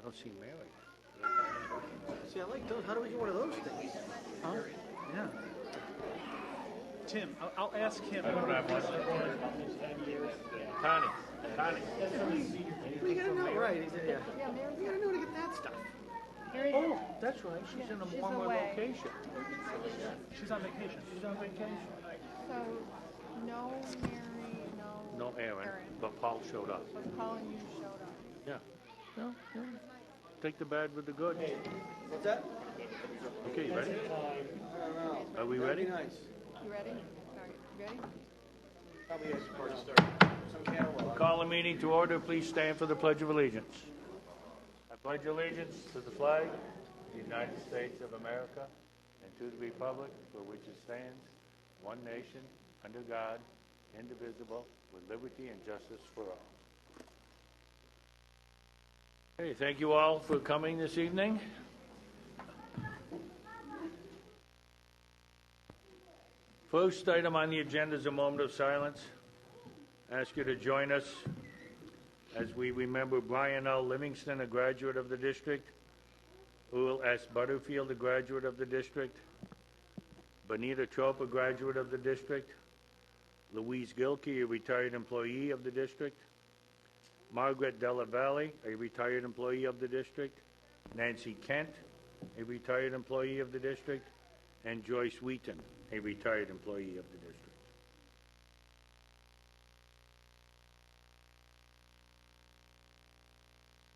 don't see Mary. See, I like those. How do we get one of those things? Huh? Yeah. Tim, I'll ask him. I don't have one. Connie. You gotta know, right? Yeah. You gotta know to get that stuff. Oh, that's right. She's in a warmer location. She's on vacation. She's on vacation. So, no Mary, No Aaron, but Paul showed up. But Paul and you showed up. Yeah. No, yeah. Take the bad with the good. What's that? Okay, ready? I don't know. Are we ready? That'd be nice. You ready? All right, you ready? Probably has to start. Some camera. Call the meeting to order. Please stand for the Pledge of Allegiance. I pledge allegiance to the flag of the United States of America and to the republic for which it stands, one nation, under God, indivisible, with liberty and justice for all. Hey, thank you all for coming this evening. First item on the agenda is a moment of silence. I ask you to join us as we remember Brian L. Livingston, a graduate of the district, Earl S. Butterfield, a graduate of the district, Benita Trope, a graduate of the district, Louise Gilkey, a retired employee of the district, Margaret Della Valle, a retired employee of the district, Nancy Kent, a retired employee of the district, and Joyce Wheaton, a retired employee of the district.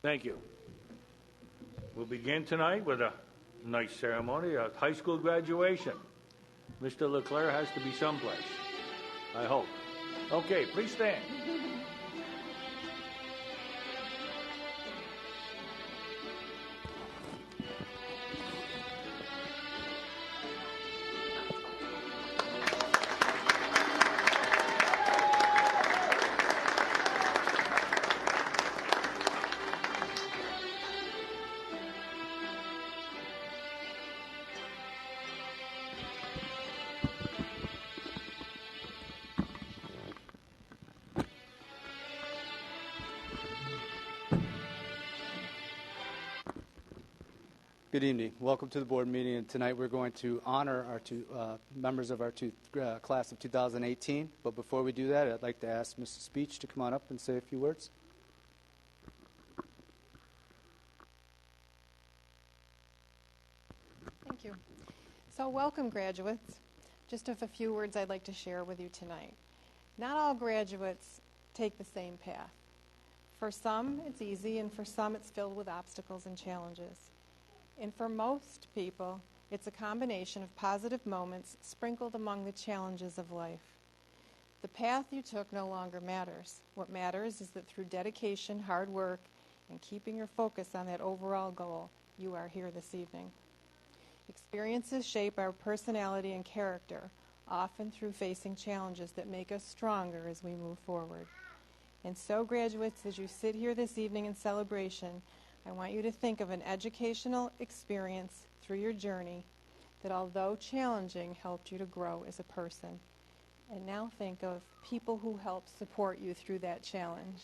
Thank you. We'll begin tonight with a nice ceremony, a high school graduation. Mr. Leclerc has to be someplace, I hope. Okay, please stand. Good evening. Welcome to the board meeting. And tonight we're going to honor our two members of our class of 2018. But before we do that, I'd like to ask Mrs. Speech to come on up and say a few words. Thank you. So, welcome, graduates. Just a few words I'd like to share with you tonight. Not all graduates take the same path. For some, it's easy, and for some, it's filled with obstacles and challenges. And for most people, it's a combination of positive moments sprinkled among the challenges of life. The path you took no longer matters. What matters is that through dedication, hard work, and keeping your focus on that overall goal, you are here this evening. Experiences shape our personality and character, often through facing challenges that make us stronger as we move forward. And so, graduates, as you sit here this evening in celebration, I want you to think of an educational experience through your journey that, although challenging, helped you to grow as a person. And now think of people who helped support you through that challenge.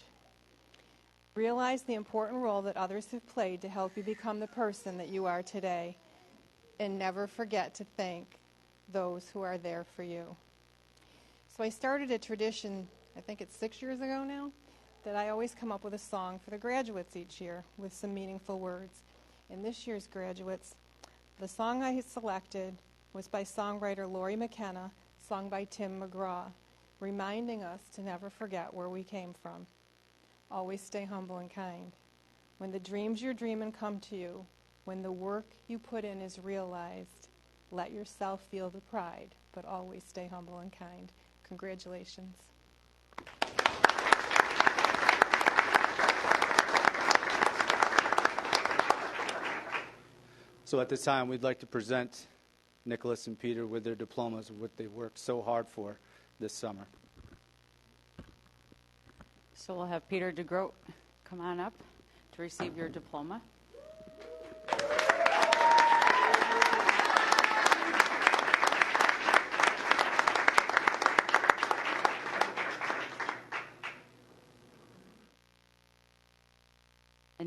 Realize the important role that others have played to help you become the person that you are today. And never forget to thank those who are there for you. So I started a tradition, I think it's 6 years ago now, that I always come up with a song for the graduates each year with some meaningful words. And this year's graduates, the song I selected was by songwriter Lori McKenna, sung by Tim McGraw, reminding us to never forget where we came from. Always stay humble and kind. When the dreams you're dreaming come to you, when the work you put in is realized, let yourself feel the pride, but always stay humble and kind. Congratulations. So at this time, we'd like to present Nicholas and Peter with their diplomas, what they worked so hard for this summer. So we'll have Peter DeGroat come on up to receive your diploma.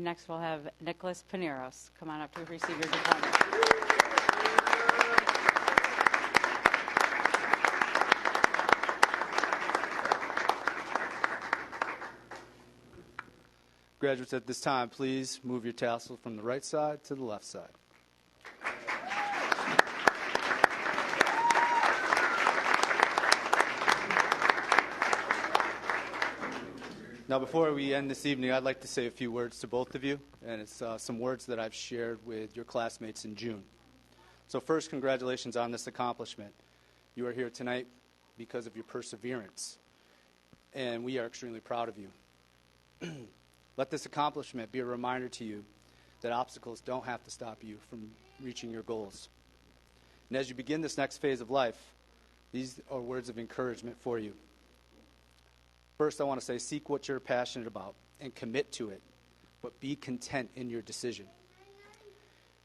And next we'll have Nicholas Paneros. Come on up to receive your diploma. Graduates, at this time, please move your tassel from the right side to the left side. Now, before we end this evening, I'd like to say a few words to both of you, and it's some words that I've shared with your classmates in June. So first, congratulations on this accomplishment. You are here tonight because of your perseverance, and we are extremely proud of you. Let this accomplishment be a reminder to you that obstacles don't have to stop you from reaching your goals. And as you begin this next phase of life, these are words of encouragement for you. First, I want to say, seek what you're passionate about and commit to it, but be content in your decision.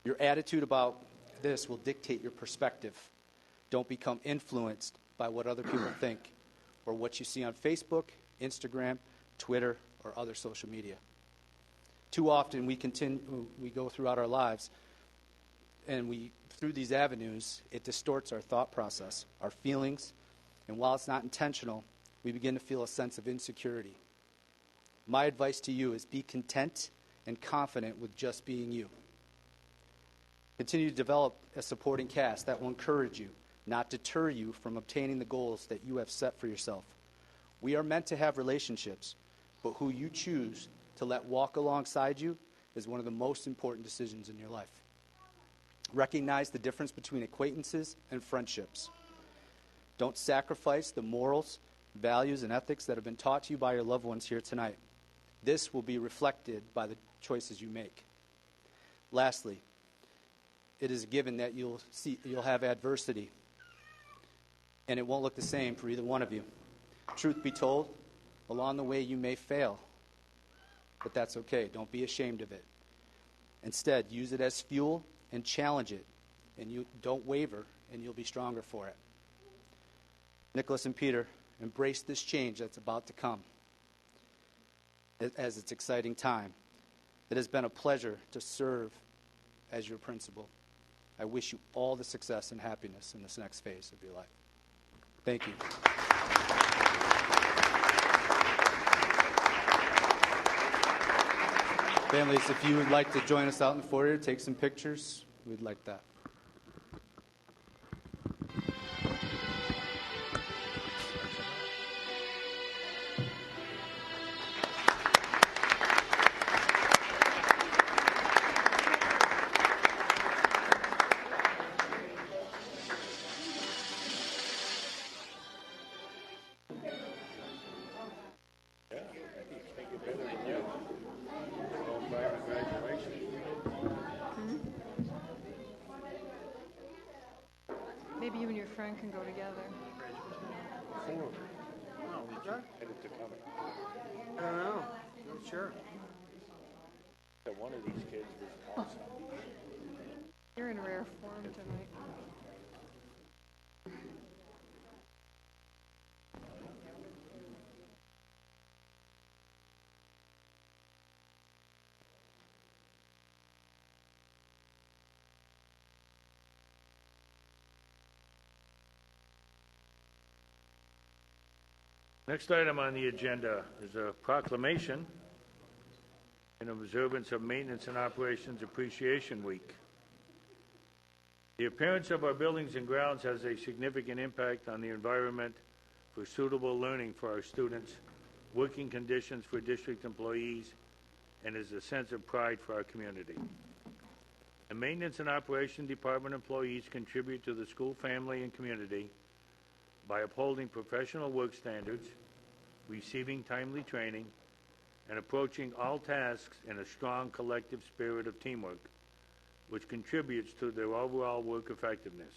Your attitude about this will dictate your perspective. Don't become influenced by what other people think or what you see on Facebook, Instagram, Twitter, or other social media. Too often we go throughout our lives, and through these avenues, it distorts our thought process, our feelings, and while it's not intentional, we begin to feel a sense of insecurity. My advice to you is be content and confident with just being you. Continue to develop a supporting cast that will encourage you, not deter you from obtaining the goals that you have set for yourself. We are meant to have relationships, but who you choose to let walk alongside you is one of the most important decisions in your life. Recognize the difference between acquaintances and friendships. Don't sacrifice the morals, values, and ethics that have been taught to you by your loved ones here tonight. This will be reflected by the choices you make. Lastly, it is a given that you'll have adversity, and it won't look the same for either one of you. Truth be told, along the way you may fail, but that's okay. Don't be ashamed of it. Instead, use it as fuel and challenge it, and you don't waver, and you'll be stronger for it. Nicholas and Peter, embrace this change that's about to come as it's exciting time. It has been a pleasure to serve as your principal. I wish you all the success and happiness in this next phase of your life. Thank you. Families, if you would like to join us out in the foyer, take some pictures, we'd like that. Maybe you and your friend can go together. I don't know. Not sure. One of these kids was awesome. You're in rare form tonight. Next item on the agenda is a proclamation in observance of Maintenance and Operations Appreciation Week. The appearance of our buildings and grounds has a significant impact on the environment for suitable learning for our students, working conditions for district employees, and is a sense of pride for our community. The Maintenance and Operation Department employees contribute to the school family and community by upholding professional work standards, receiving timely training, and approaching all tasks in a strong collective spirit of teamwork, which contributes to their overall work effectiveness.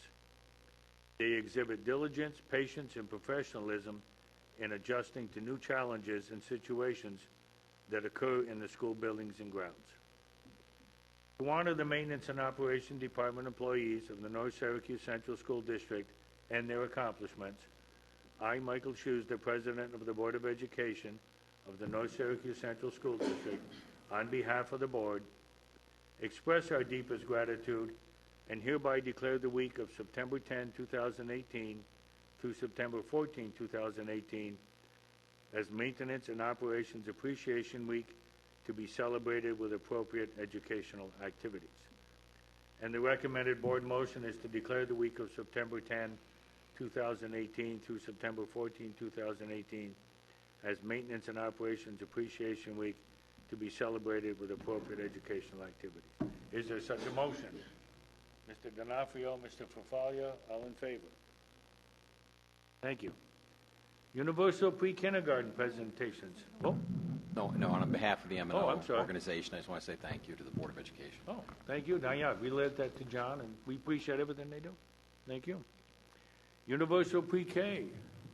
They exhibit diligence, patience, and professionalism in adjusting to new challenges and situations that occur in the school buildings and grounds. To honor the Maintenance and Operation Department employees of the North Syracuse Central School District and their accomplishments, I, Michael Shoes, the President of the Board of Education of the North Syracuse Central School District, on behalf of the board, express our deepest gratitude, and hereby declare the week of September 10, 2018 through September 14, 2018 as Maintenance and Operations Appreciation Week to be celebrated with appropriate educational activities. And the recommended board motion is to declare the week of September 10, 2018 through September 14, 2018 as Maintenance and Operations Appreciation Week to be celebrated with appropriate educational activities. Is there such a motion? Mr. D'Onofrio, Mr. Farfaglia, all in favor? Thank you. Universal Pre-Kindergarten presentations. Oh, No, on behalf of the M&O Oh, I'm sorry. organization, I just want to say thank you to the Board of Education. oh, thank you. Now, yeah, we led that to John, and we appreciate everything they do. Thank you. Universal Pre-K,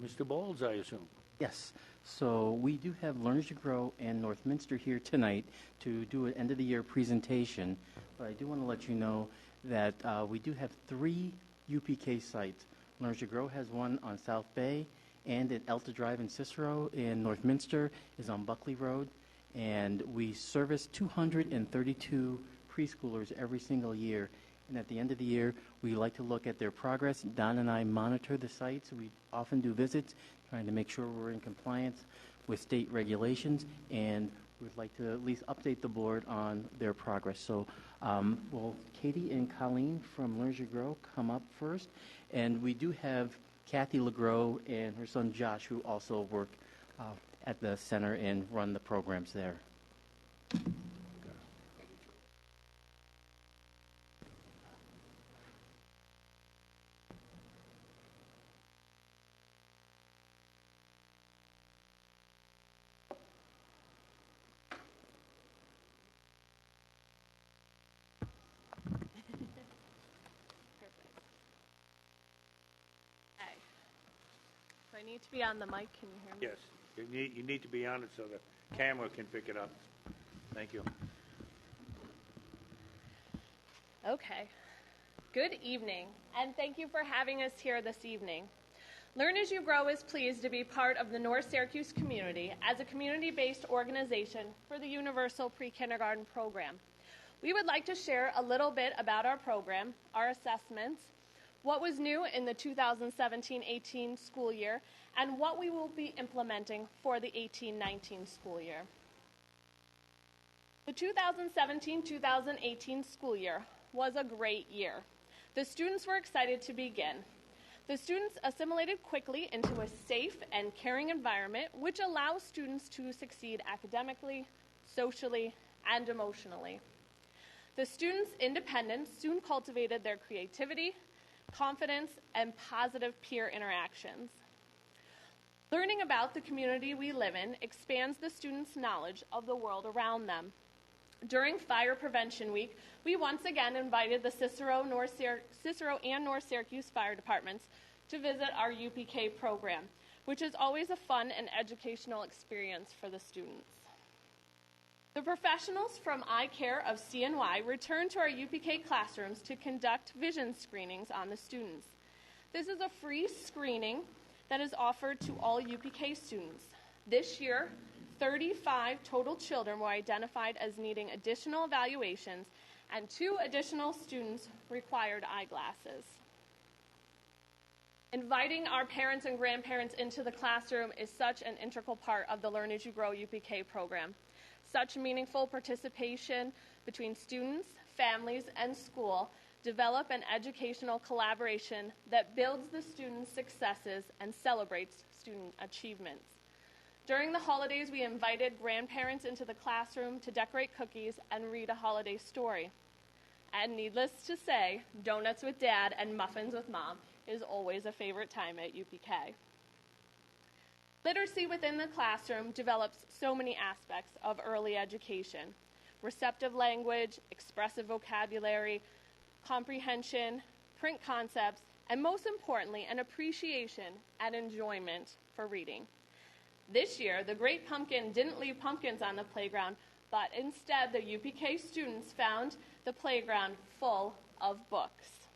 Mr. Bowles, I assume. Yes. So we do have Learners to Grow and Northminster here tonight to do an end-of-the-year presentation. But I do want to let you know that we do have 3 UPK sites. Learners to Grow has one on South Bay and at Elta Drive in Cicero, and Northminster is on Buckley Road. And we service 232 preschoolers every single year. And at the end of the year, we like to look at their progress. Don and I monitor the sites. We often do visits, trying to make sure we're in compliance with state regulations, and we'd like to at least update the board on their progress. So will Katie and Colleen from Learners to Grow come up first? And we do have Kathy LeGros and her son Josh, who also work at the center and run the programs there. Okay. So I need to be on the mic. Can you hear me? Yes, you need to be on it so the camera can pick it up. Thank you. Okay. Good evening, and thank you for having us here this evening. Learn as You Grow is pleased to be part of the North Syracuse community as a community-based organization for the Universal Pre-Kindergarten program. We would like to share a little bit about our program, our assessments, what was new in the 2017-18 school year, and what we will be implementing for the 18-19 school year. The 2017-2018 school year was a great year. The students were excited to begin. The students assimilated quickly into a safe and caring environment, which allows students to succeed academically, socially, and emotionally. The students' independence soon cultivated their creativity, confidence, and positive peer interactions. Learning about the community we live in expands the students' knowledge of the world around them. During Fire Prevention Week, we once again invited the Cicero and North Syracuse Fire Departments to visit our UPK program, which is always a fun and educational experience for the students. The professionals from Eye Care of CNY returned to our UPK classrooms to conduct vision screenings on the students. This is a free screening that is offered to all UPK students. This year, 35 total children were identified as needing additional evaluations, and 2 additional students required eyeglasses. Inviting our parents and grandparents into the classroom is such an integral part of the Learn as You Grow UPK program. Such meaningful participation between students, families, and school develop an educational collaboration that builds the students' successes and celebrates student achievements. During the holidays, we invited grandparents into the classroom to decorate cookies and read a holiday story. And needless to say, donuts with Dad and muffins with Mom is always a favorite time at UPK. Literacy within the classroom develops so many aspects of early education: receptive language, expressive vocabulary, comprehension, print concepts, and most importantly, an appreciation and enjoyment for reading. This year, the Great Pumpkin didn't leave pumpkins on the playground, but instead the UPK students found the playground full of books.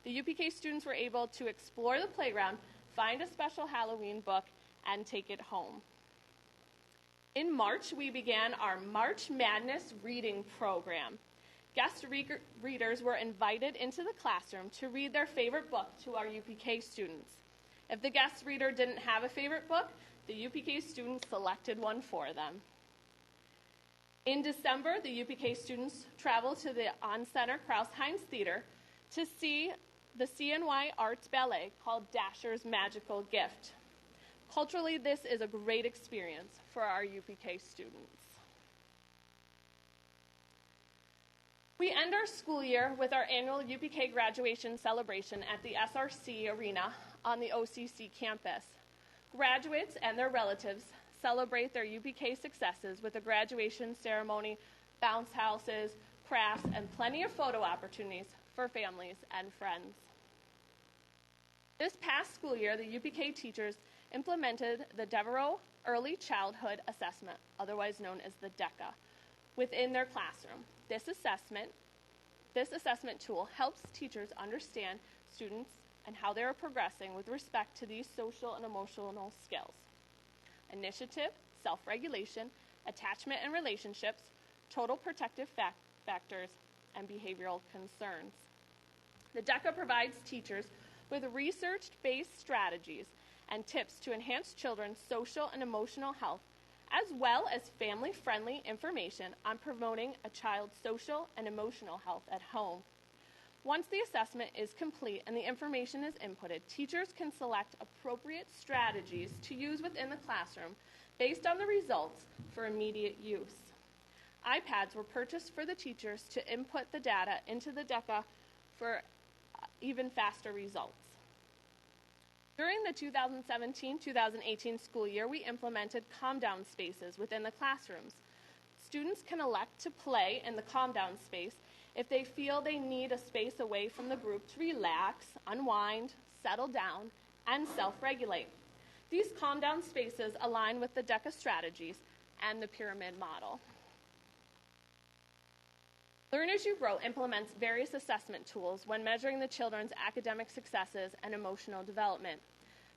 The UPK students were able to explore the playground, find a special Halloween book, and take it home. In March, we began our March Madness reading program. Guest readers were invited into the classroom to read their favorite book to our UPK students. If the guest reader didn't have a favorite book, the UPK students selected one for them. In December, the UPK students traveled to the On-Center Krause-Heinz Theater to see the CNY Arts Ballet called Dasher's Magical Gift. Culturally, this is a great experience for our UPK students. We end our school year with our annual UPK graduation celebration at the SRC Arena on the OCC campus. Graduates and their relatives celebrate their UPK successes with a graduation ceremony, bounce houses, crafts, and plenty of photo opportunities for families and friends. This past school year, the UPK teachers implemented the Devereaux Early Childhood Assessment, otherwise known as the DECA, within their classroom. This assessment tool helps teachers understand students and how they are progressing with respect to these social and emotional skills: initiative, self-regulation, attachment and relationships, total protective factors, and behavioral concerns. The DECA provides teachers with research-based strategies and tips to enhance children's social and emotional health, as well as family-friendly information on promoting a child's social and emotional health at home. Once the assessment is complete and the information is inputted, teachers can select appropriate strategies to use within the classroom based on the results for immediate use. iPads were purchased for the teachers to input the data into the DECA for even faster results. During the 2017-2018 school year, we implemented calm-down spaces within the classrooms. Students can elect to play in the calm-down space if they feel they need a space away from the group to relax, unwind, settle down, and self-regulate. These calm-down spaces align with the DECA strategies and the pyramid model. Learn as You Grow implements various assessment tools when measuring the children's academic successes and emotional development.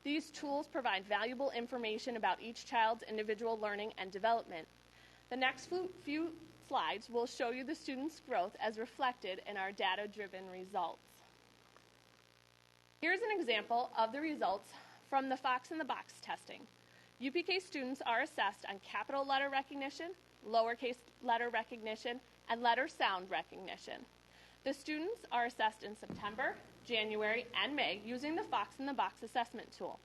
These tools provide valuable information about each child's individual learning and development. The next few slides will show you the students' growth as reflected in our data-driven results. Here's an example of the results from the Fox in the Box testing. UPK students are assessed on capital letter recognition, lowercase letter recognition, and letter sound recognition. The students are assessed in September, January, and May using the Fox in the Box assessment tool.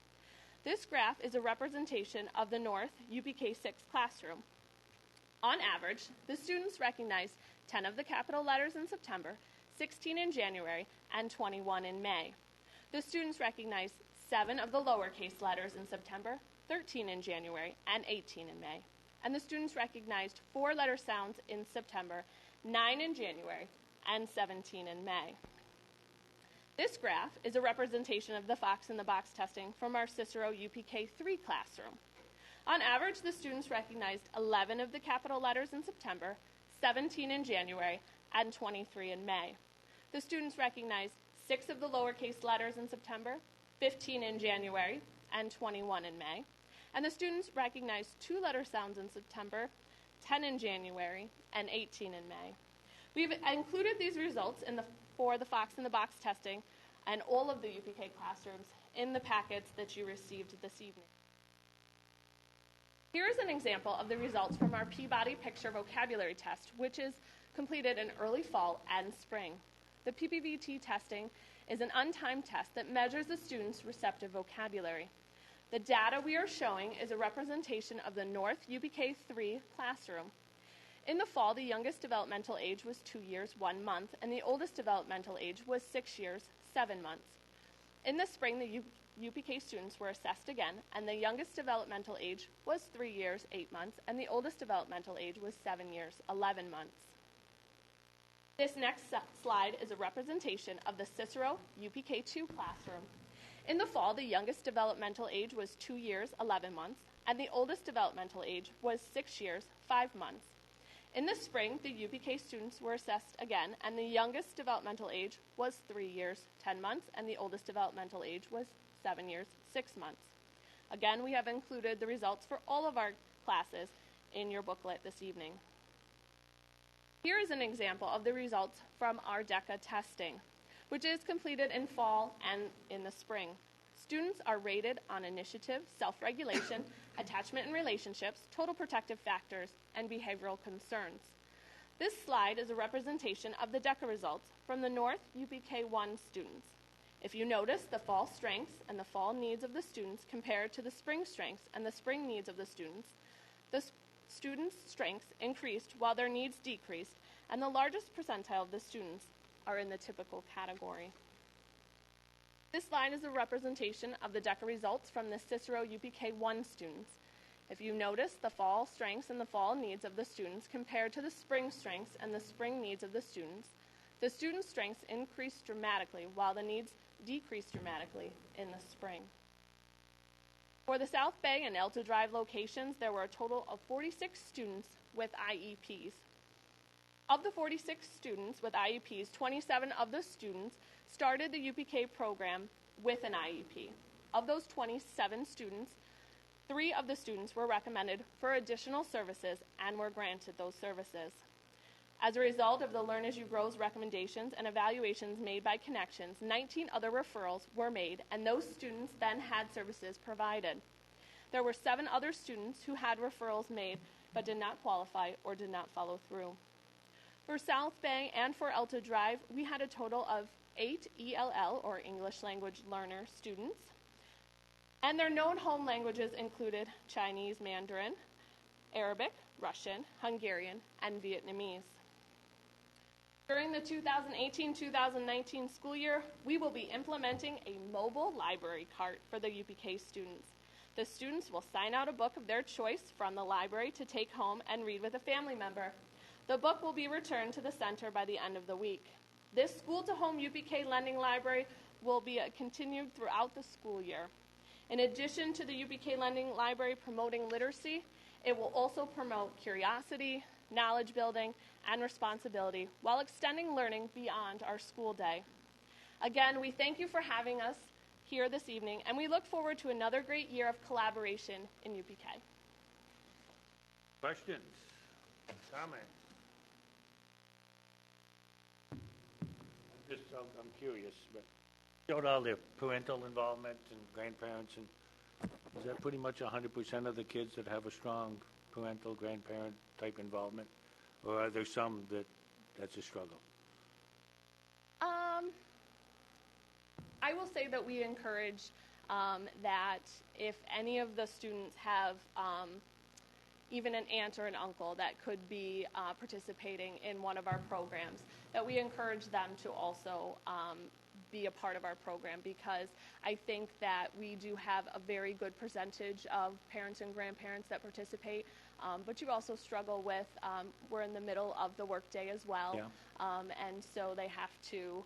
This graph is a representation of the North UPK 6 classroom. On average, the students recognized 10 of the capital letters in September, 16 in January, and 21 in May. The students recognized 7 of the lowercase letters in September, 13 in January, and 18 in May. And the students recognized 4 letter sounds in September, 9 in January, and 17 in May. This graph is a representation of the Fox in the Box testing from our Cicero UPK 3 classroom. On average, the students recognized 11 of the capital letters in September, 17 in January, and 23 in May. The students recognized 6 of the lowercase letters in September, 15 in January, and 21 in May. And the students recognized 2 letter sounds in September, 10 in January, and 18 in May. We've included these results for the Fox in the Box testing and all of the UPK classrooms in the packets that you received this evening. Here is an example of the results from our Peabody Picture Vocabulary Test, which is completed in early fall and spring. The PPVT testing is an untimed test that measures the students' receptive vocabulary. The data we are showing is a representation of the North UPK 3 classroom. In the fall, the youngest developmental age was 2 years, 1 month, and the oldest developmental age was 6 years, 7 months. In the spring, the UPK students were assessed again, and the youngest developmental age was 3 years, 8 months, and the oldest developmental age was 7 years, 11 months. This next slide is a representation of the Cicero UPK 2 classroom. In the fall, the youngest developmental age was 2 years, 11 months, and the oldest developmental age was 6 years, 5 months. In the spring, the UPK students were assessed again, and the youngest developmental age was 3 years, 10 months, and the oldest developmental age was 7 years, 6 months. Again, we have included the results for all of our classes in your booklet this evening. Here is an example of the results from our DECA testing, which is completed in fall and in the spring. Students are rated on initiative, self-regulation, attachment and relationships, total protective factors, and behavioral concerns. This slide is a representation of the DECA results from the North UPK 1 students. If you notice, the fall strengths and the fall needs of the students compared to the spring strengths and the spring needs of the students' strengths increased while their needs decreased, and the largest percentile of the students are in the typical category. This slide is a representation of the DECA results from the Cicero UPK 1 students. If you notice, the fall strengths and the fall needs of the students compared to the spring strengths and the spring needs of the students strengths increased dramatically while the needs decreased dramatically in the spring. For the South Bay and Elta Drive locations, there were a total of 46 students with IEPs. Of the 46 students with IEPs, 27 of the students started the UPK program with an IEP. Of those 27 students, 3 of the students were recommended for additional services and were granted those services. As a result of the Learn As You Grow's recommendations and evaluations made by Connections, 19 other referrals were made, and those students then had services provided. There were 7 other students who had referrals made but did not qualify or did not follow through. For South Bay and for Elta Drive, we had a total of 8 ELL, or English Language Learner, students, and their known home languages included Chinese Mandarin, Arabic, Russian, Hungarian, and Vietnamese. During the 2018-2019 school year, we will be implementing a mobile library cart for the UPK students. The students will sign out a book of their choice from the library to take home and read with a family member. The book will be returned to the center by the end of the week. This school-to-home UPK lending library will be continued throughout the school year. In addition to the UPK lending library promoting literacy, it will also promote curiosity, knowledge building, and responsibility while extending learning beyond our school day. Again, we thank you for having us here this evening, and we look forward to another great year of collaboration in UPK. Questions? Comments? I'm curious, but showed all their parental involvement and grandparents, and is that pretty much 100% of the kids that have a strong parental, grandparent type involvement? Or are there some that's a struggle? I will say that we encourage that if any of the students have even an aunt or an uncle that could be participating in one of our programs, that we encourage them to also be a part of our program, because I think that we do have a very good percentage of parents and grandparents that participate, but you also struggle with, we're in the middle of the workday as well, and so they have to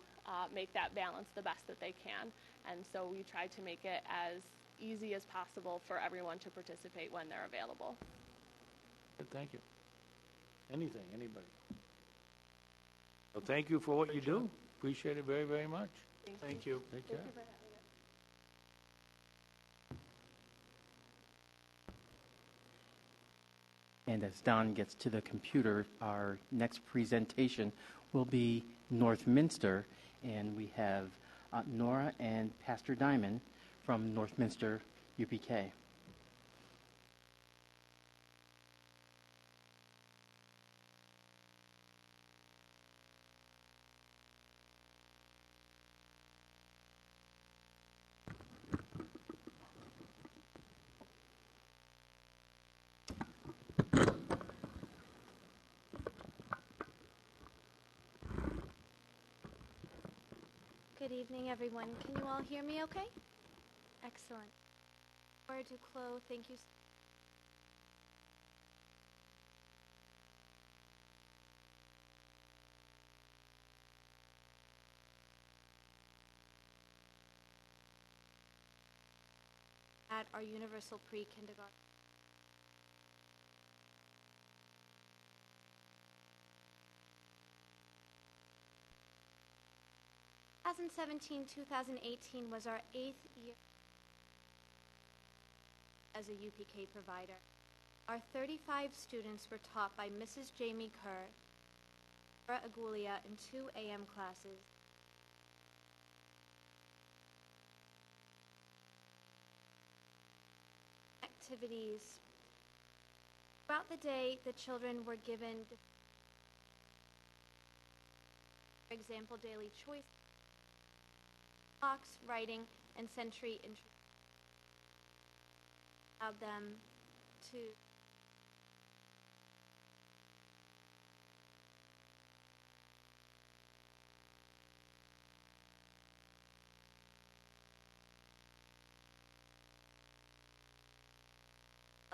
make that balance the best that they can, and so we try to make it as easy as possible for everyone to participate when they're available. Good, thank you. Anything, anybody? Well, thank you for what you do. Appreciate it very, very much. Thank you. Take care. And as Don gets to the computer, our next presentation will be Northminster, and we have Nora and Pastor Diamond from Northminster UPK. Good evening, everyone. Can you all hear me okay? Excellent. Or to Chloe, thank you. At our universal pre-kindergarten. 2017-2018 was our 8th year as a UPK provider. Our 35 students were taught by Mrs. Jamie Kerr, Laura Agulia, in 2 a.m. classes. Activities. Throughout the day, the children were given, for example, daily choice, box, writing, and century allowed them to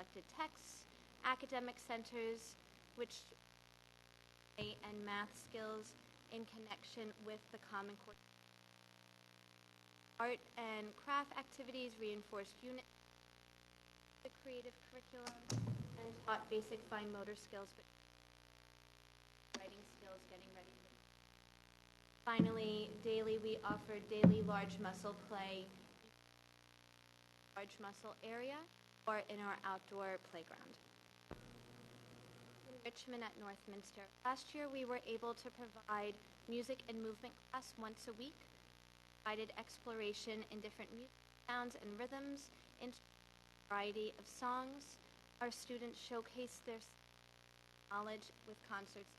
selected texts, academic centers, which and math skills in connection with the Common Core. Art and craft activities reinforced unit, the creative curriculum, and taught basic fine motor skills, but writing skills, getting ready. Finally, daily we offered daily large muscle play, large muscle area, or in our outdoor playground. Enrichment at Northminster. Last year we were able to provide music and movement class once a week, provided exploration in different music sounds and rhythms, in a variety of songs. Our students showcased their knowledge with concerts.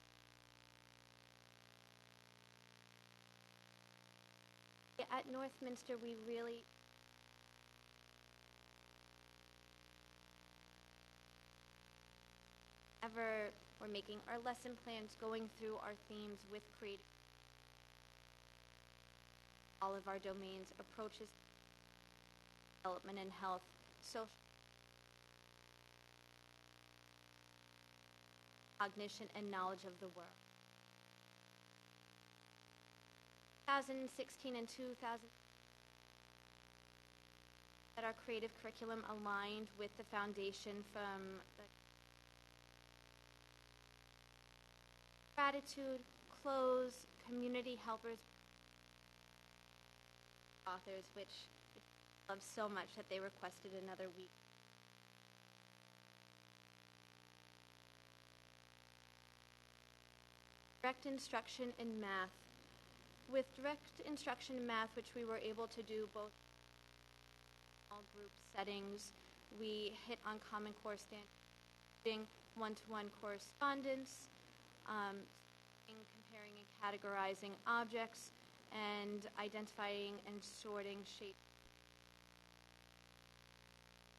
At Northminster, we really we're making our lesson plans, going through our themes with creative, all of our domains, approaches, development and health, social, cognition, and knowledge of the world. 2016 and 2000 that our creative curriculum aligned with the foundation from the gratitude, clothes, community helpers, authors, which I love so much that they requested another week. Direct instruction in math. With direct instruction in math, which we were able to do both small group settings, we hit on Common Core standards, one-to-one correspondence, comparing and categorizing objects, and identifying and sorting shape.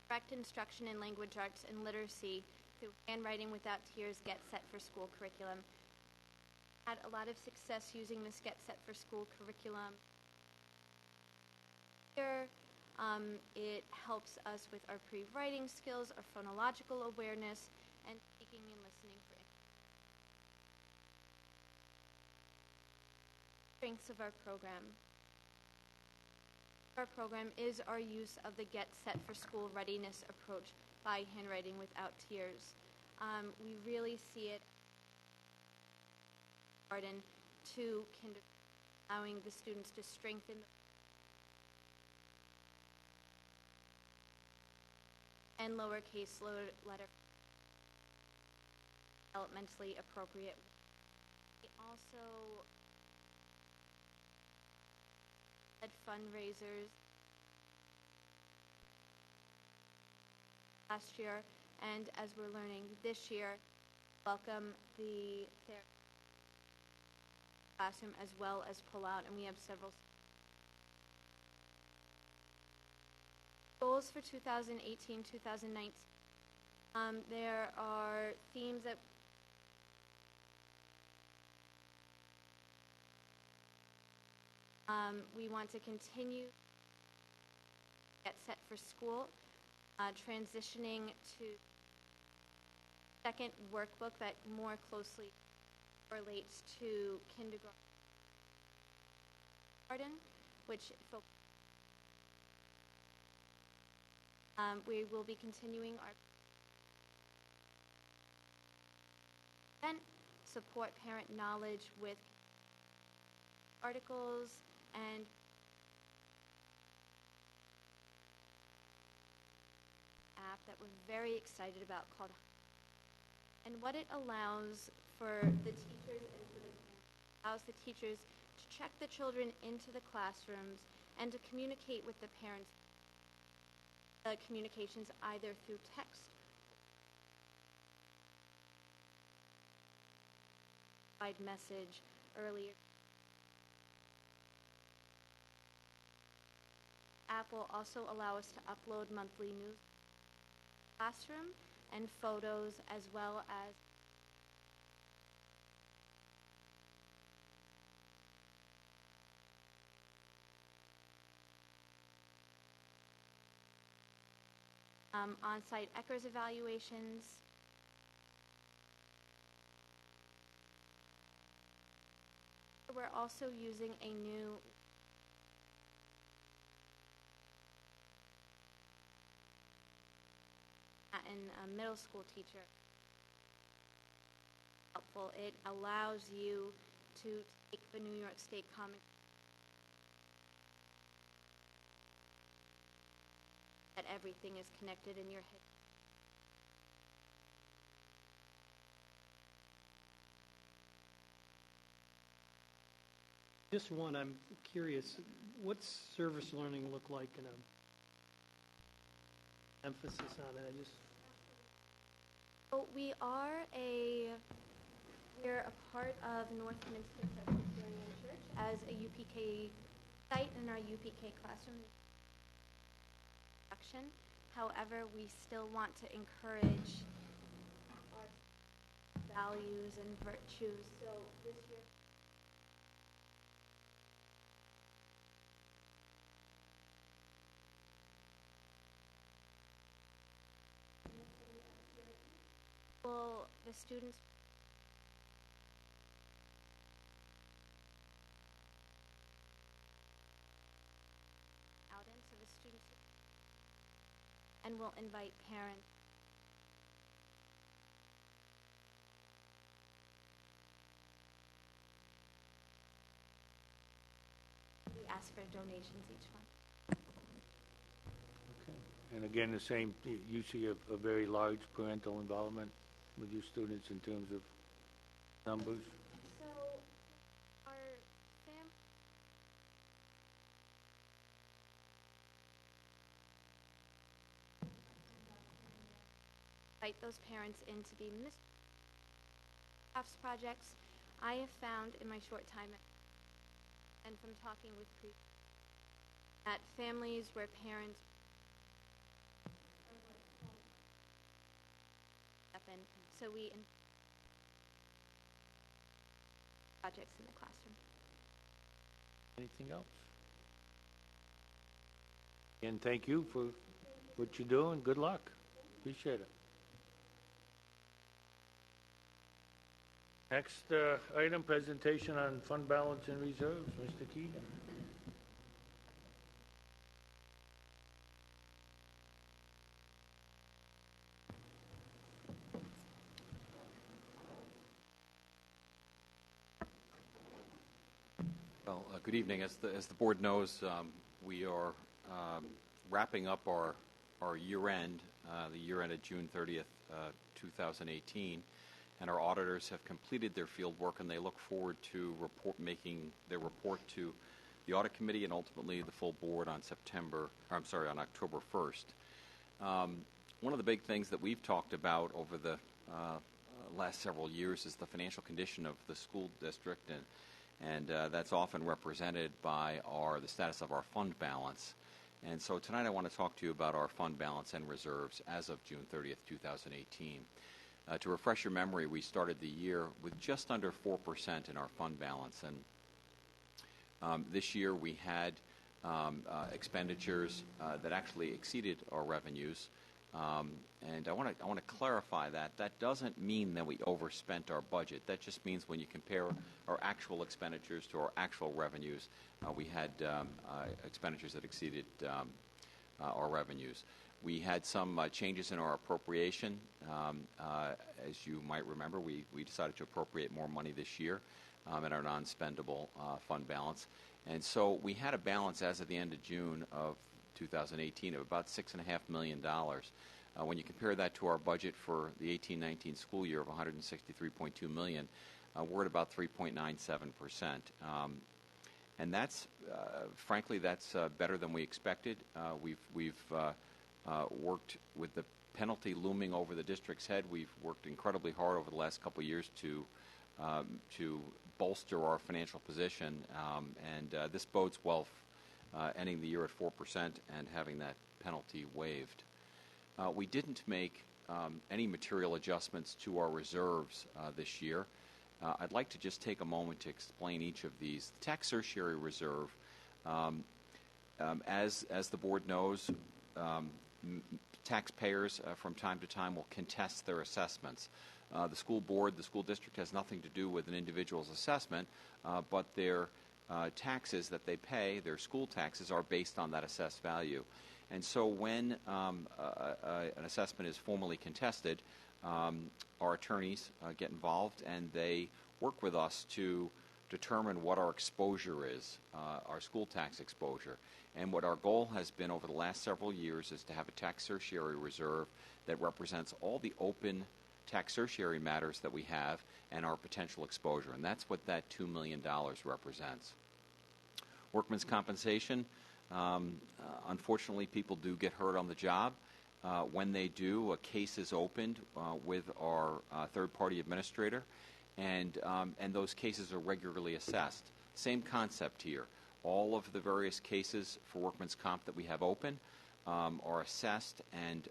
Direct instruction in language arts and literacy through Handwriting Without Tears Get Set for School curriculum. Had a lot of success using this Get Set for School curriculum. Here, it helps us with our pre-writing skills, our phonological awareness, and speaking and listening for strengths of our program. Our program is our use of the Get Set for School readiness approach by Handwriting Without Tears. We really see it garden to kindergarten, allowing the students to strengthen and lowercase letter developmentally appropriate. We also had fundraisers last year, and as we're learning this year, welcome the classroom as well as pull out, and we have several goals for 2018-2019. There are themes that we want to continue Get Set for School, transitioning to second workbook that more closely relates to kindergarten, which we will be continuing our event, support parent knowledge with articles and app that we're very excited about called, and what it allows for the teachers and for the parents, allows the teachers to check the children into the classrooms and to communicate with the parents. Communications either through text, message earlier. App will also allow us to upload monthly news classroom and photos as well as on-site ECHRS evaluations. We're also using a new a middle school teacher. Helpful. It allows you to take the New York State Common that everything is connected in your head. Just one, I'm curious, what's service learning look like in a emphasis on it? So we're a part of Northminster Presbyterian Church as a UPK site in our UPK classroom. However, we still want to encourage our values and virtues. So this year, will the students out in, so the students, and we'll invite parents. We ask for donations each month. Okay. And again, the same, you see a very large parental involvement with your students in terms of numbers? So our invite those parents in to be crafts projects. I have found in my short time and from talking with that families where parents happen, so we projects in the classroom. Anything else? Again, thank you for what you're doing. Good luck. Appreciate it. Next item, presentation on fund balance and reserves. Mr. Keegan. Well, good evening. As the board knows, we are wrapping up our year-end, the year-end of June 30th, 2018, and our auditors have completed their field work, and they look forward to making their report to the audit committee and ultimately the full board on on October 1st. One of the big things that we've talked about over the last several years is the financial condition of the school district, and that's often represented by the status of our fund balance. And so tonight I want to talk to you about our fund balance and reserves as of June 30th, 2018. To refresh your memory, we started the year with just under 4% in our fund balance, and this year we had expenditures that actually exceeded our revenues. And I want to clarify that. That doesn't mean that we overspent our budget. That just means when you compare our actual expenditures to our actual revenues, we had expenditures that exceeded our revenues. We had some changes in our appropriation. As you might remember, we decided to appropriate more money this year in our non-spendable fund balance. And so we had a balance as of the end of June of 2018 of about $6.5 million. When you compare that to our budget for the 18-19 school year of $163.2 million, we're at about 3.97%. And that's, frankly, that's better than we expected. We've worked with the penalty looming over the district's head. We've worked incredibly hard over the last couple of years to bolster our financial position, and this bodes well, ending the year at 4% and having that penalty waived. We didn't make any material adjustments to our reserves this year. I'd like to just take a moment to explain each of these. The tax certiorari reserve, as the board knows, taxpayers from time to time will contest their assessments. The school board, the school district has nothing to do with an individual's assessment, but their taxes that they pay, their school taxes, are based on that assessed value. And so when an assessment is formally contested, our attorneys get involved and they work with us to determine what our exposure is, our school tax exposure. And what our goal has been over the last several years is to have a tax certiorari reserve that represents all the open tax certiorari matters that we have and our potential exposure. And that's what that $2 million represents. Workman's compensation, unfortunately, people do get hurt on the job. When they do, a case is opened with our third-party administrator, and those cases are regularly assessed. Same concept here. All of the various cases for workman's comp that we have open are assessed, and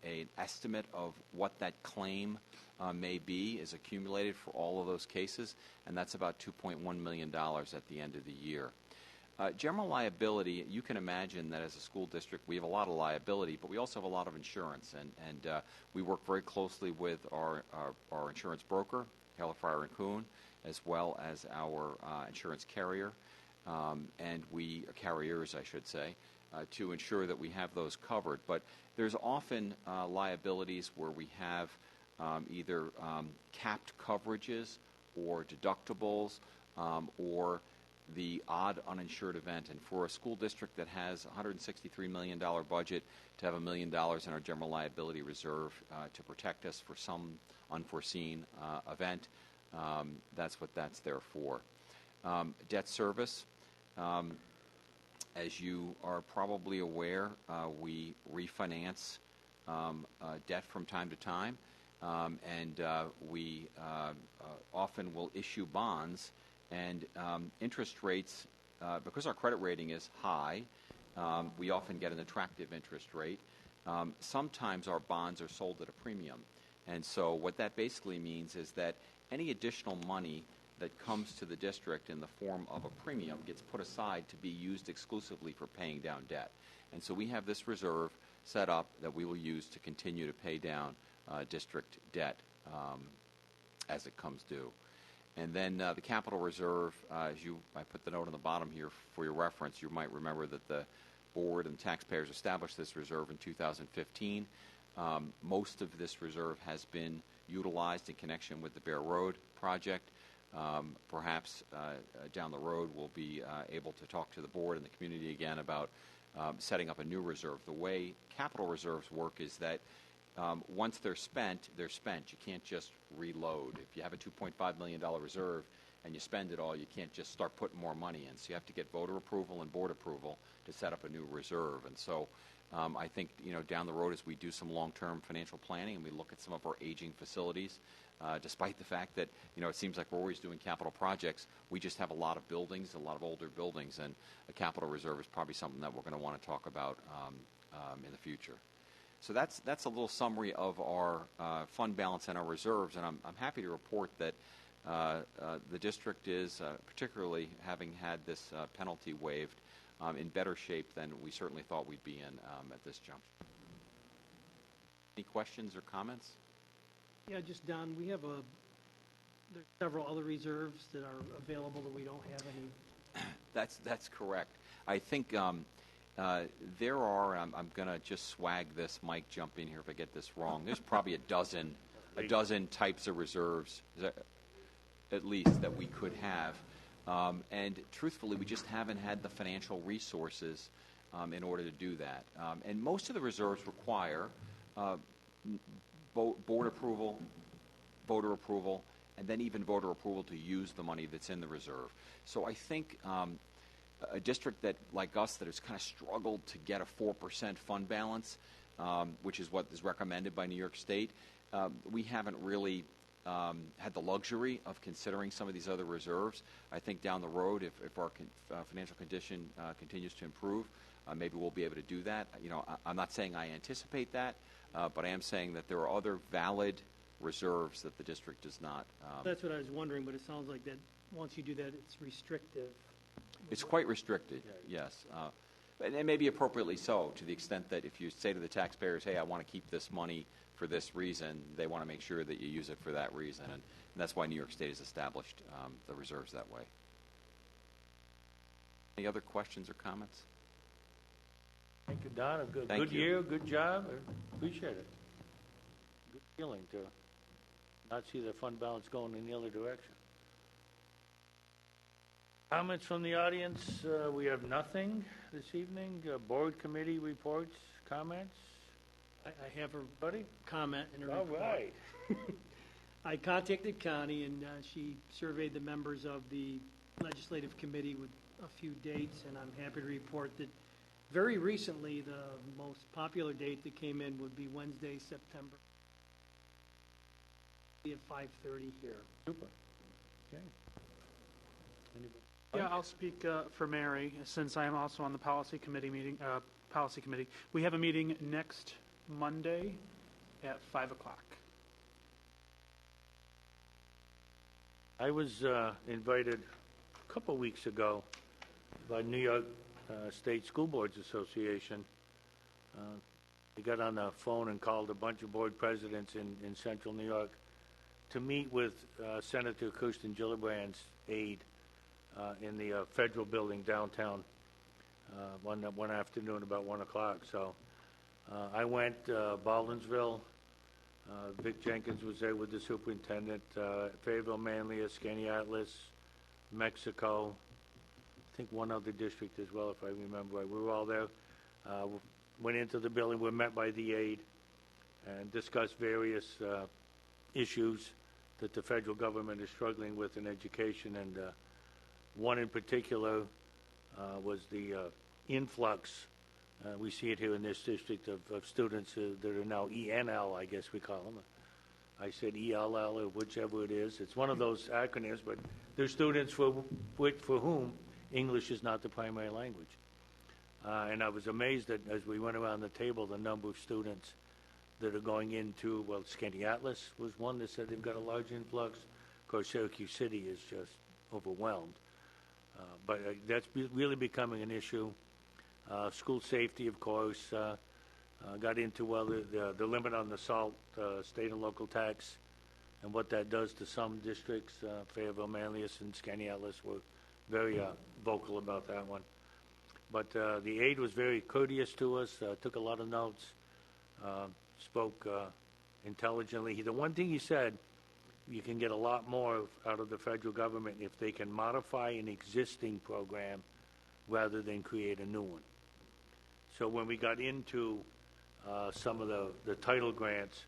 an estimate of what that claim may be is accumulated for all of those cases, and that's about $2.1 million at the end of the year. General liability, you can imagine that as a school district we have a lot of liability, but we also have a lot of insurance, and we work very closely with our insurance broker, Hale, Fryer & Kuhn, as well as our insurance carrier, and carriers, I should say, to ensure that we have those covered. But there's often liabilities where we have either capped coverages or deductibles or the odd uninsured event. And for a school district that has a $163 million budget, to have $1 million in our general liability reserve to protect us for some unforeseen event, that's what that's there for. Debt service. As you are probably aware, we refinance debt from time to time, and we often will issue bonds, and interest rates, because our credit rating is high, we often get an attractive interest rate. Sometimes our bonds are sold at a premium, and so what that basically means is that any additional money that comes to the district in the form of a premium gets put aside to be used exclusively for paying down debt. And so we have this reserve set up that we will use to continue to pay down district debt as it comes due. And then the capital reserve, I put the note on the bottom here for your reference. You might remember that the board and taxpayers established this reserve in 2015. Most of this reserve has been utilized in connection with the Bear Road project. Perhaps down the road we'll be able to talk to the board and the community again about setting up a new reserve. The way capital reserves work is that once they're spent, they're spent. You can't just reload. If you have a $2.5 million reserve and you spend it all, you can't just start putting more money in. So you have to get voter approval and board approval to set up a new reserve. And so I think, down the road as we do some long-term financial planning and we look at some of our aging facilities, despite the fact that, it seems like we're always doing capital projects, we just have a lot of buildings, a lot of older buildings, and a capital reserve is probably something that we're going to want to talk about in the future. So that's a little summary of our fund balance and our reserves, and I'm happy to report that the district is, particularly having had this penalty waived, in better shape than we certainly thought we'd be in at this juncture. Any questions or comments? Yeah, just Don, we have there's several other reserves that are available that we don't have any. That's correct. I think there are, I'm going to just swag this, Mike, jump in here if I get this wrong. There's probably a dozen types of reserves, at least, that we could have. And truthfully, we just haven't had the financial resources in order to do that. And most of the reserves require board approval, voter approval, and then even voter approval to use the money that's in the reserve. So I think a district that, like us, that has kind of struggled to get a 4% fund balance, which is what is recommended by New York State, we haven't really had the luxury of considering some of these other reserves. I think down the road, if our financial condition continues to improve, maybe we'll be able to do that. You know, I'm not saying I anticipate that, but I am saying that there are other valid reserves that the district does not. That's what I was wondering, but it sounds like that once you do that, it's restrictive. It's quite restricted, yes. And maybe appropriately so, to the extent that if you say to the taxpayers, hey, I want to keep this money for this reason, they want to make sure that you use it for that reason. And that's why New York State has established the reserves that way. Any other questions or comments? Thank you, Don. A good Thank you. year, good job. I appreciate it. Good feeling to not see the fund balance going in the other direction. Comments from the audience? We have nothing this evening. Board committee reports, comments? I have a Buddy? comment in a All report. right. I contacted Connie, and she surveyed the members of the legislative committee with a few dates, and I'm happy to report that very recently the most popular date that came in would be Wednesday, September at 5:30 here. Super. Okay. Anybody? Yeah, I'll speak for Mary, since I am also on the policy committee policy committee. We have a meeting next Monday at 5 o'clock. I was invited a couple weeks ago by New York State School Boards Association. We got on the phone and called a bunch of board presidents in central New York to meet with Senator Kirsten Gillibrand's aide in the federal building downtown one afternoon about 1 o'clock. So I went, Baldwinsville, Vic Jenkins was there with the superintendent, Fayetteville, Manlius, Skaneateles, Mexico, I think one other district as well, if I remember right. We were all there. Went into the building, were met by the aide, and discussed various issues that the federal government is struggling with in education, and one in particular was the influx. We see it here in this district of students that are now ENL, I guess we call them. I said ELL or whichever it is. It's one of those acronyms, but they're students for whom English is not the primary language. And I was amazed that as we went around the table, the number of students that are going into, well, Skaneateles was one that said they've got a large influx. Of course, Syracuse City is just overwhelmed. But that's really becoming an issue. School safety, of course, got into, well, the limit on the SALT, state and local tax, and what that does to some districts. Fayetteville, Manlius, and Skaneateles were very vocal about that one. But the aide was very courteous to us, took a lot of notes, spoke intelligently. The one thing he said, you can get a lot more out of the federal government if they can modify an existing program rather than create a new one. So when we got into some of the title grants,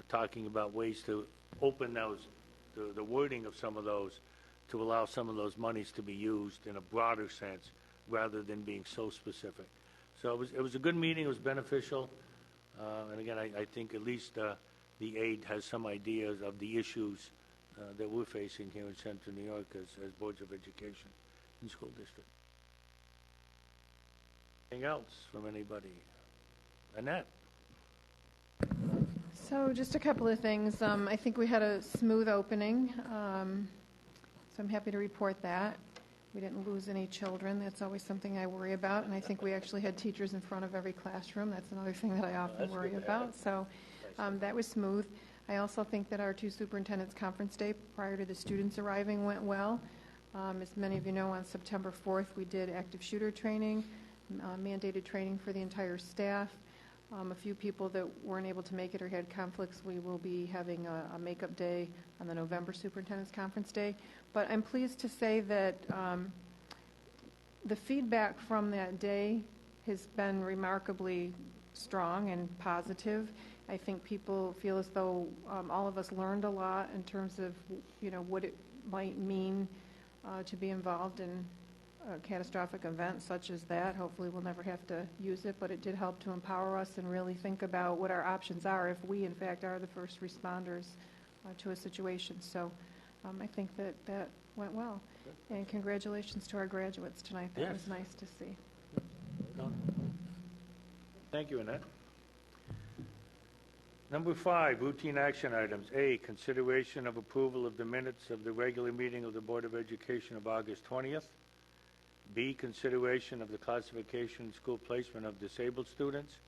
talking about ways to open those, the wording of some of those, to allow some of those monies to be used in a broader sense rather than being so specific. So it was a good meeting. It was beneficial. And again, I think at least the aide has some ideas of the issues that we're facing here in Central New York as boards of education and school district. Anything else from anybody? Annette? So just a couple of things. I think we had a smooth opening, so I'm happy to report that. We didn't lose any children. That's always something I worry about, and I think we actually had teachers in front of every classroom. That's another thing that I often worry about. So that was smooth. I also think that our two superintendents' conference day prior to the students arriving went well. As many of you know, on September 4th, we did active shooter training, mandated training for the entire staff. A few people that weren't able to make it or had conflicts, we will be having a makeup day on the November Superintendent's Conference Day. But I'm pleased to say that the feedback from that day has been remarkably strong and positive. I think people feel as though all of us learned a lot in terms of, what it might mean to be involved in a catastrophic event such as that. Hopefully we'll never have to use it, but it did help to empower us and really think about what our options are if we, in fact, are the first responders to a situation. So I think that went well. And congratulations to our graduates tonight. That was nice to see. Thank you, Annette. Number 5, routine action items. A, consideration of approval of the minutes of the regular meeting of the Board of Education of August 20th. B, consideration of the classification and school placement of disabled students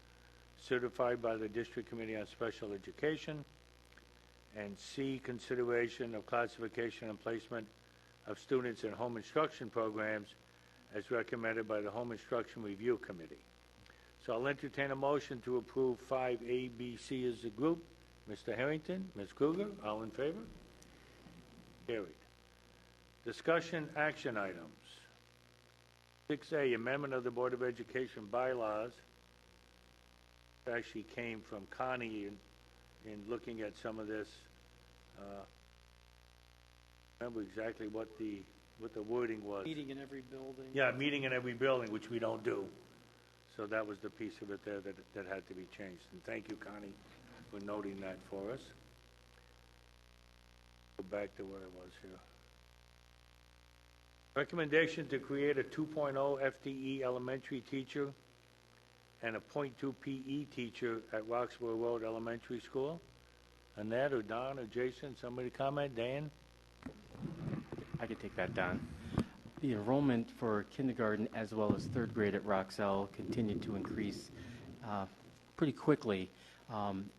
certified by the District Committee on Special Education. And C, consideration of classification and placement of students in home instruction programs as recommended by the Home Instruction Review Committee. So I'll entertain a motion to approve 5A, B, C as a group. Mr. Harrington, Ms. Kruger, all in favor? Carried. Discussion action items. 6A, amendment of the Board of Education bylaws. It actually came from Connie in looking at some of this. Remember exactly what the wording was. Meeting in every building. Yeah, meeting in every building, which we don't do. So that was the piece of it there that had to be changed. And thank you, Connie, for noting that for us. Go back to where I was here. Recommendation to create a 2.0 FTE elementary teacher and a .2 PE teacher at Roxborough Road Elementary School. Annette or Don or Jason, somebody comment? Dan? I could take that, Don. The enrollment for kindergarten as well as third grade at Roxelle continued to increase pretty quickly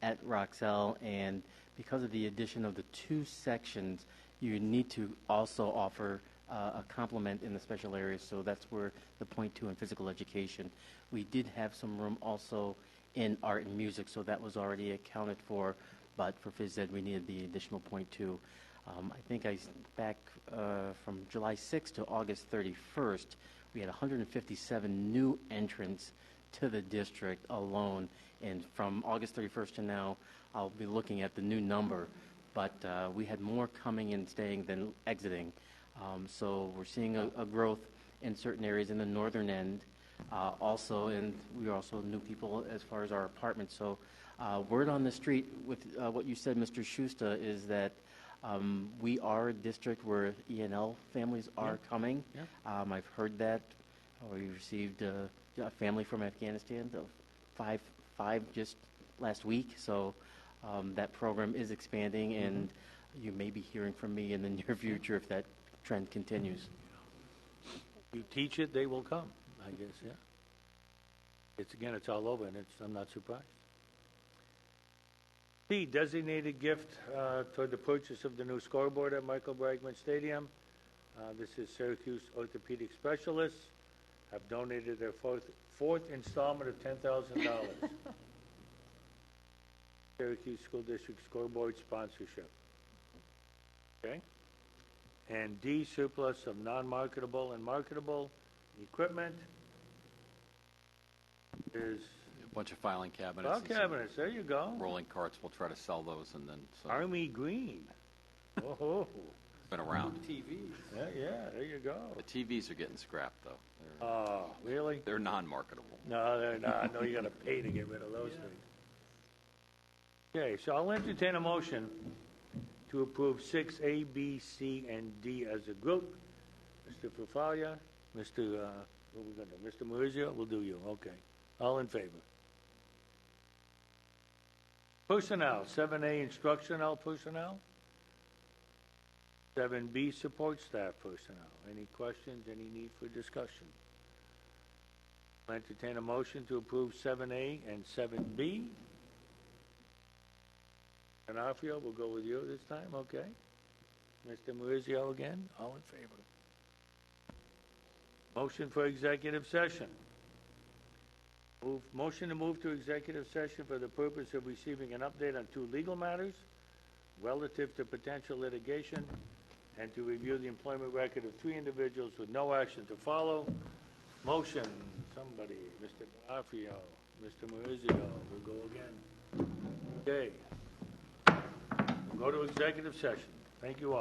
at Roxelle, and because of the addition of the 2 sections, you need to also offer a complement in the special areas, so that's where the .2 in physical education. We did have some room also in art and music, so that was already accounted for, but for phys ed we needed the additional .2. I think back from July 6th to August 31st, we had 157 new entrants to the district alone, and from August 31st to now, I'll be looking at the new number, but we had more coming and staying than exiting. So we're seeing a growth in certain areas in the northern end, also, and we also new people as far as our apartments. So word on the street with what you said, Mr. Schuster, is that we are a district where ENL families are coming. Yeah. I've heard that. We received a family from Afghanistan, five just last week. So that program is expanding, and you may be hearing from me in the near future if that trend continues. You teach it, they will come, I guess, yeah. It's all over, and I'm not surprised. C, designated gift for the purchase of the new scoreboard at Michael Bragman Stadium. This is Syracuse Orthopedic Specialists have donated their fourth installment of $10,000. Syracuse School District scoreboard sponsorship. Okay. And D, surplus of non-marketable and marketable equipment is A bunch of filing cabinets. file and some cabinets. There you go. Rolling carts. We'll try to sell those, and then Army green. Oh, been around. TVs. yeah, there you go. The TVs are getting scrapped, though. Oh, really? They're non-marketable. No, they're not. No, you got to pay to get rid of those things. Okay, so I'll entertain a motion to approve 6A, B, C, and D as a group. Mr. Fafalia, Mr. What we gonna do? Mr. Maurizio, we'll do you. Okay. All in favor? Personnel, 7A, instructional personnel. 7B, support staff personnel. Any questions, any need for discussion? I'll entertain a motion to approve 7A and 7B. Anafio, we'll go with you this time, okay? Mr. Maurizio again, all in favor? Motion for executive session. Motion to move to executive session for the purpose of receiving an update on 2 legal matters relative to potential litigation and to review the employment record of 3 individuals with no action to follow. Motion, somebody, Mr. Anafio. Mr. Maurizio will go again. Okay. We'll go to executive session. Thank you all.